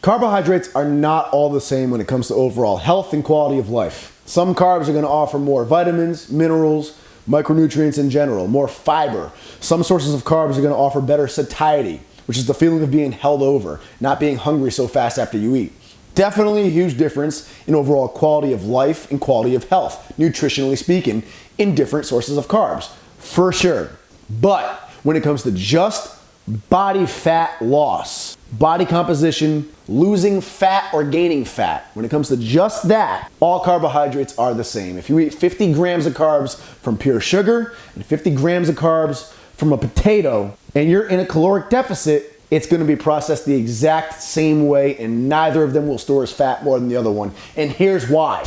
Carbohydrates are not all the same when it comes to overall health and quality of life. Some carbs are going to offer more vitamins, minerals, micronutrients in general, more fiber. Some sources of carbs are going to offer better satiety, which is the feeling of being held over, not being hungry so fast after you eat. Definitely a huge difference in overall quality of life and quality of health, nutritionally speaking, in different sources of carbs, for sure. But when it comes to just body fat loss, body composition, losing fat or gaining fat, when it comes to just that, all carbohydrates are the same. If you eat 50 grams of carbs from pure sugar and 50 grams of carbs from a potato and you're in a caloric deficit, it's going to be processed the exact same way, and neither of them will store as fat more than the other one. And here's why.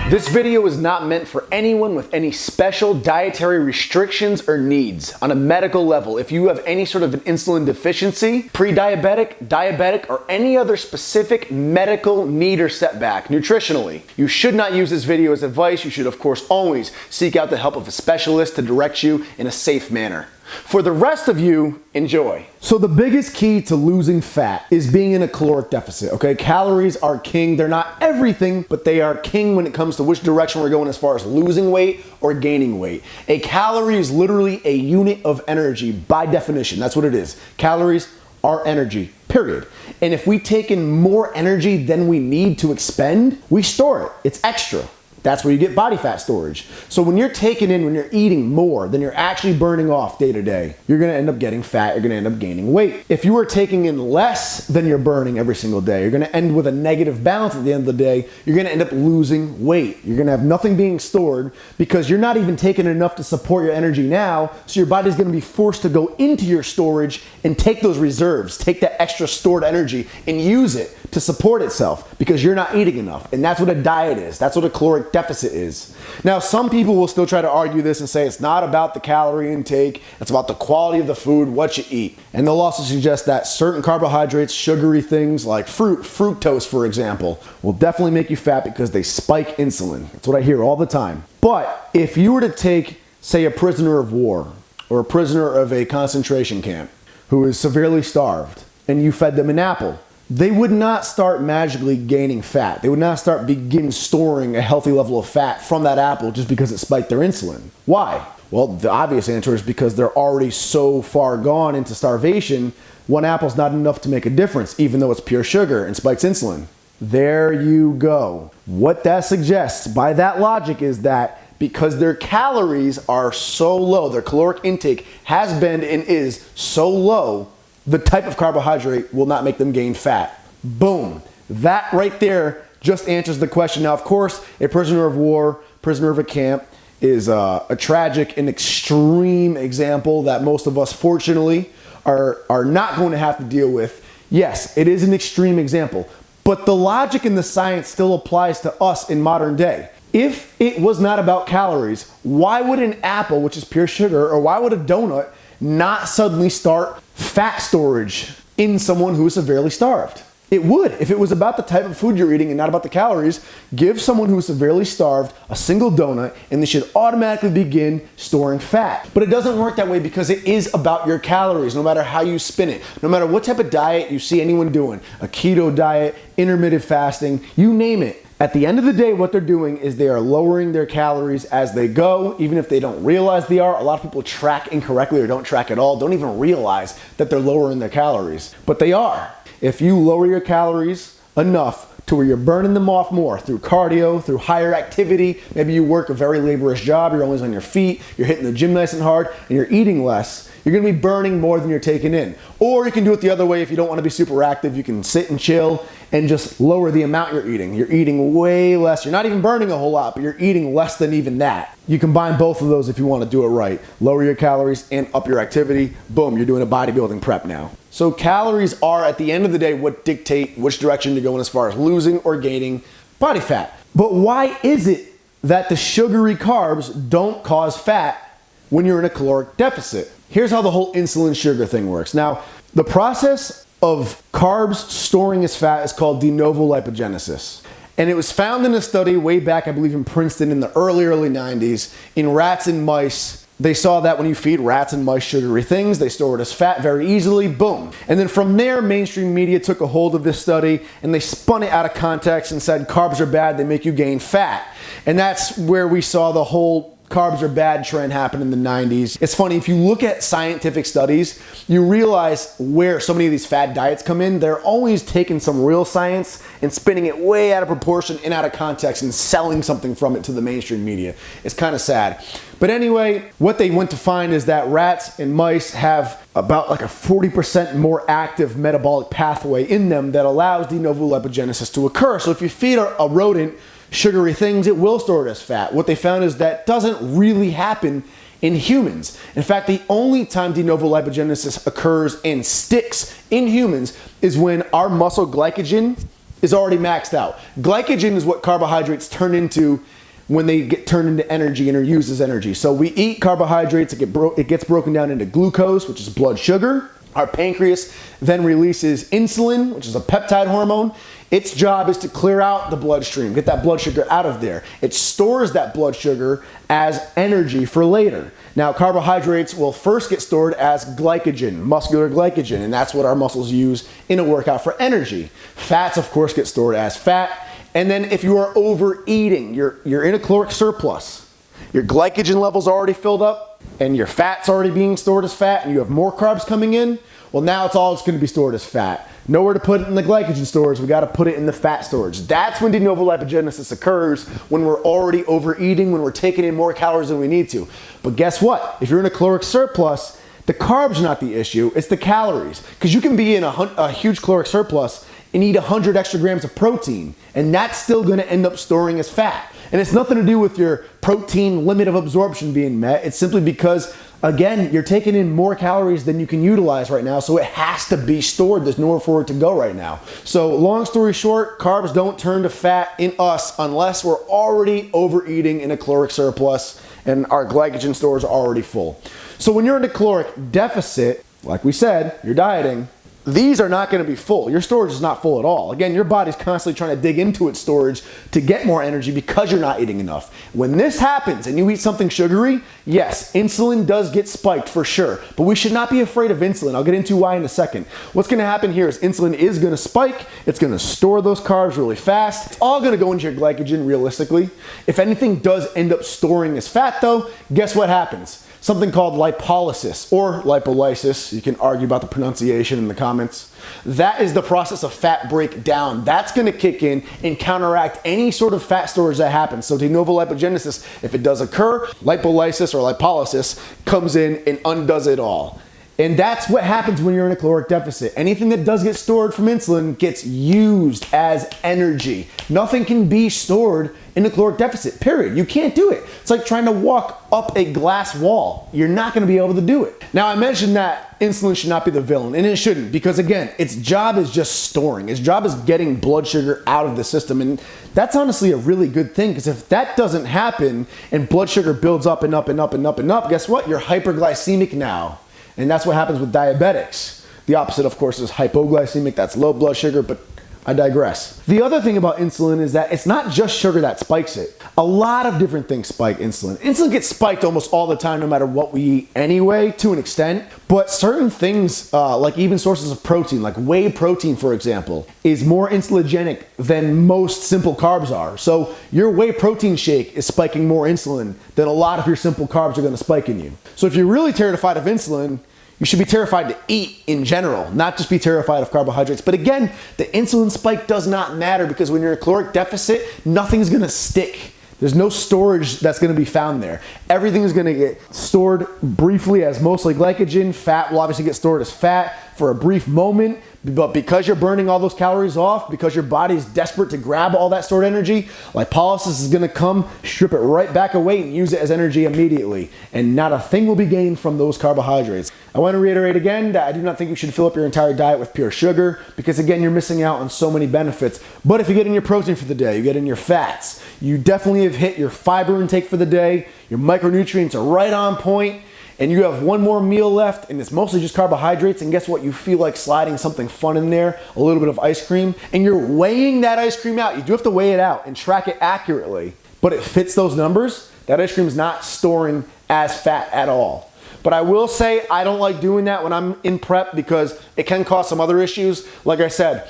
This video is not meant for anyone with any special dietary restrictions or needs. On a medical level, if you have any sort of an insulin deficiency, pre-diabetic, diabetic, or any other specific medical need or setback nutritionally, you should not use this video as advice. You should, of course, always seek out the help of a specialist to direct you in a safe manner. For the rest of you, enjoy. So the biggest key to losing fat is being in a caloric deficit, okay? Calories are king. They're not everything, but they are king when it comes to which direction we're going as far as losing weight or gaining weight. A calorie is literally a unit of energy by definition. That's what it is. Calories are energy, period. And if we take in more energy than we need to expend, we store it. It's extra. That's where you get body fat storage. So when you're when you're eating more than you're actually burning off day to day, you're gonna end up getting fat, you're gonna end up gaining weight. If you are taking in less than you're burning every single day, you're gonna end with a negative balance at the end of the day. You're gonna end up losing weight. You're gonna have nothing being stored because you're not even taking enough to support your energy now, so your body's gonna be forced to go into your storage and take those reserves, take that extra stored energy and use it to support itself because you're not eating enough. And that's what a diet is. That's what a caloric deficit is. Now, some people will still try to argue this and say it's not about the calorie intake, it's about the quality of the food, what you eat. And they'll also suggest that certain carbohydrates, sugary things like fructose, for example, will definitely make you fat because they spike insulin. That's what I hear all the time. But if you were to take, say, a prisoner of war or a prisoner of a concentration camp who is severely starved and you fed them an apple, they would not start magically gaining fat. They would not begin storing a healthy level of fat from that apple just because it spiked their insulin. Why? Well, the obvious answer is because they're already so far gone into starvation, one apple's not enough to make a difference, even though it's pure sugar and spikes insulin. There you go. What that suggests by that logic is that because their calories are so low, their caloric intake has been and is so low, the type of carbohydrate will not make them gain fat. Boom. That right there just answers the question. Now, of course, a prisoner of war, prisoner of a camp is a tragic and extreme example that most of us, fortunately, are not going to have to deal with. Yes, it is an extreme example, but the logic and the science still applies to us in modern day. If it was not about calories, why would an apple, which is pure sugar, or why would a donut not suddenly start fat storage in someone who is severely starved? It would. If it was about the type of food you're eating and not about the calories, give someone who is severely starved a single donut and they should automatically begin storing fat. But it doesn't work that way because it is about your calories, no matter how you spin it. No matter what type of diet you see anyone doing, a keto diet, intermittent fasting, you name it. At the end of the day, what they're doing is they are lowering their calories as they go, even if they don't realize they are. A lot of people track incorrectly or don't track at all, don't even realize that they're lowering their calories, but they are. If you lower your calories enough to where you're burning them off more through cardio, through higher activity, maybe you work a very laborious job, you're always on your feet, you're hitting the gym nice and hard, and you're eating less, you're gonna be burning more than you're taking in. Or you can do it the other way. If you don't wanna be super active, you can sit and chill and just lower the amount you're eating. You're eating way less. You're not even burning a whole lot, but you're eating less than even that. You combine both of those if you wanna do it right. Lower your calories and up your activity. Boom, you're doing a bodybuilding prep now. So calories are, at the end of the day, what dictate which direction you're going as far as losing or gaining body fat. But why is it that the sugary carbs don't cause fat when you're in a caloric deficit? Here's how the whole insulin sugar thing works. Now, the process of carbs storing as fat is called de novo lipogenesis. And it was found in a study way back, I believe in Princeton in the early 90s, in rats and mice. They saw that when you feed rats and mice sugary things, they store it as fat very easily, boom. And then from there, mainstream media took a hold of this study and they spun it out of context and said carbs are bad, they make you gain fat. And that's where we saw the whole carbs are bad trend happen in the 90s. It's funny, if you look at scientific studies, you realize where so many of these fad diets come in. They're always taking some real science and spinning it way out of proportion and out of context and selling something from it to the mainstream media. It's kind of sad. But anyway, what they went to find is that rats and mice have about like a 40% more active metabolic pathway in them that allows de novo lipogenesis to occur. So if you feed a rodent sugary things, it will store it as fat. What they found is that doesn't really happen in humans. In fact, the only time de novo lipogenesis occurs and sticks in humans is when our muscle glycogen is already maxed out. Glycogen is what carbohydrates turn into when they get turned into energy and are used as energy. So we eat carbohydrates, it gets broken down into glucose, which is blood sugar. Our pancreas then releases insulin, which is a peptide hormone. Its job is to clear out the bloodstream, get that blood sugar out of there. It stores that blood sugar as energy for later. Now, carbohydrates will first get stored as glycogen, muscular glycogen, and that's what our muscles use in a workout for energy. Fats, of course, get stored as fat. And then if you are overeating, you're in a caloric surplus, your glycogen level's already filled up, and your fat's already being stored as fat, and you have more carbs coming in, well, now it's all going to be stored as fat. Nowhere to put it in the glycogen storage, we got to put it in the fat storage. That's when de novo lipogenesis occurs, when we're already overeating, when we're taking in more calories than we need to. But guess what? If you're in a caloric surplus, the carbs are not the issue, it's the calories. Because you can be in a huge caloric surplus and eat 100 extra grams of protein, and that's still going to end up storing as fat. And it's nothing to do with your protein limit of absorption being met. It's simply because, again, you're taking in more calories than you can utilize right now, so it has to be stored. There's nowhere for it to go right now. So long story short, carbs don't turn to fat in us unless we're already overeating in a caloric surplus and our glycogen stores are already full. So when you're in a caloric deficit, like we said, you're dieting, these are not going to be full. Your storage is not full at all. Again, your body's constantly trying to dig into its storage to get more energy because you're not eating enough. When this happens and you eat something sugary, yes, insulin does get spiked for sure, but we should not be afraid of insulin. I'll get into why in a second. What's going to happen here is insulin is going to spike. It's going to store those carbs really fast. It's all going to go into your glycogen realistically. If anything does end up storing as fat though, guess what happens? Something called lipolysis or lipolysis. You can argue about the pronunciation in the comments. That is the process of fat breakdown. That's going to kick in and counteract any sort of fat storage that happens. So de novo lipogenesis, if it does occur, lipolysis or lipolysis comes in and undoes it all. And that's what happens when you're in a caloric deficit. Anything that does get stored from insulin gets used as energy. Nothing can be stored in a caloric deficit, period. You can't do it. It's like trying to walk up a glass wall. You're not going to be able to do it. Now, I mentioned that insulin should not be the villain, and it shouldn't, because again, its job is just storing. Its job is getting blood sugar out of the system, and that's honestly a really good thing, because if that doesn't happen and blood sugar builds up and up and up and up and up, guess what? You're hyperglycemic now. And that's what happens with diabetics. The opposite, of course, is hypoglycemic. That's low blood sugar, but I digress. The other thing about insulin is that it's not just sugar that spikes it. A lot of different things spike insulin. Insulin gets spiked almost all the time, no matter what we eat anyway, to an extent. But certain things, like even sources of protein, like whey protein, for example, is more insulinogenic than most simple carbs are. So your whey protein shake is spiking more insulin than a lot of your simple carbs are going to spike in you. So if you're really terrified of insulin, you should be terrified to eat in general, not just be terrified of carbohydrates. But again, the insulin spike does not matter, because when you're in a caloric deficit, nothing's going to stick. There's no storage that's going to be found there. Everything is going to get stored briefly as mostly glycogen. Fat will obviously get stored as fat for a brief moment, but because you're burning all those calories off, because your body is desperate to grab all that stored energy, lipolysis is going to come, strip it right back away, and use it as energy immediately. And not a thing will be gained from those carbohydrates. I want to reiterate again that I do not think you should fill up your entire diet with pure sugar, because again, you're missing out on so many benefits. But if you get in your protein for the day, you get in your fats, you definitely have hit your fiber intake for the day, your micronutrients are right on point, and you have one more meal left and it's mostly just carbohydrates, and guess what? You feel like sliding something fun in there, a little bit of ice cream, and you're weighing that ice cream out. You do have to weigh it out and track it accurately, but it fits those numbers. That ice cream is not storing as fat at all. But I will say I don't like doing that when I'm in prep because it can cause some other issues. Like I said,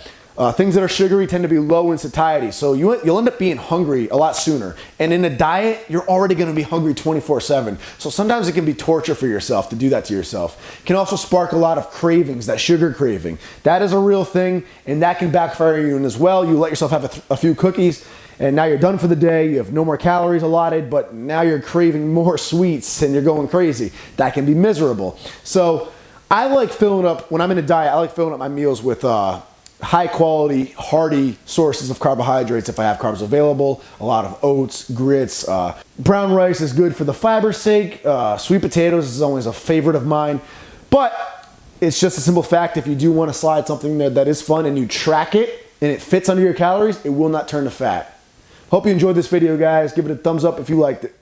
things that are sugary tend to be low in satiety, so you'll end up being hungry a lot sooner. And in a diet, you're already gonna be hungry 24/7. So sometimes it can be torture for yourself to do that to yourself. It can also spark a lot of cravings, that sugar craving. That is a real thing, and that can backfire you as well. You let yourself have a few cookies, and now you're done for the day. You have no more calories allotted, but now you're craving more sweets and you're going crazy. That can be miserable. So I like filling up, when I'm in a diet, I like filling up my meals with high quality, hearty sources of carbohydrates if I have carbs available. A lot of oats, grits, brown rice is good for the fiber's sake. Sweet potatoes is always a favorite of mine. But it's just a simple fact, if you do want to slide something that is fun and you track it and it fits under your calories, it will not turn to fat. Hope you enjoyed this video, guys. Give it a thumbs up if you liked it.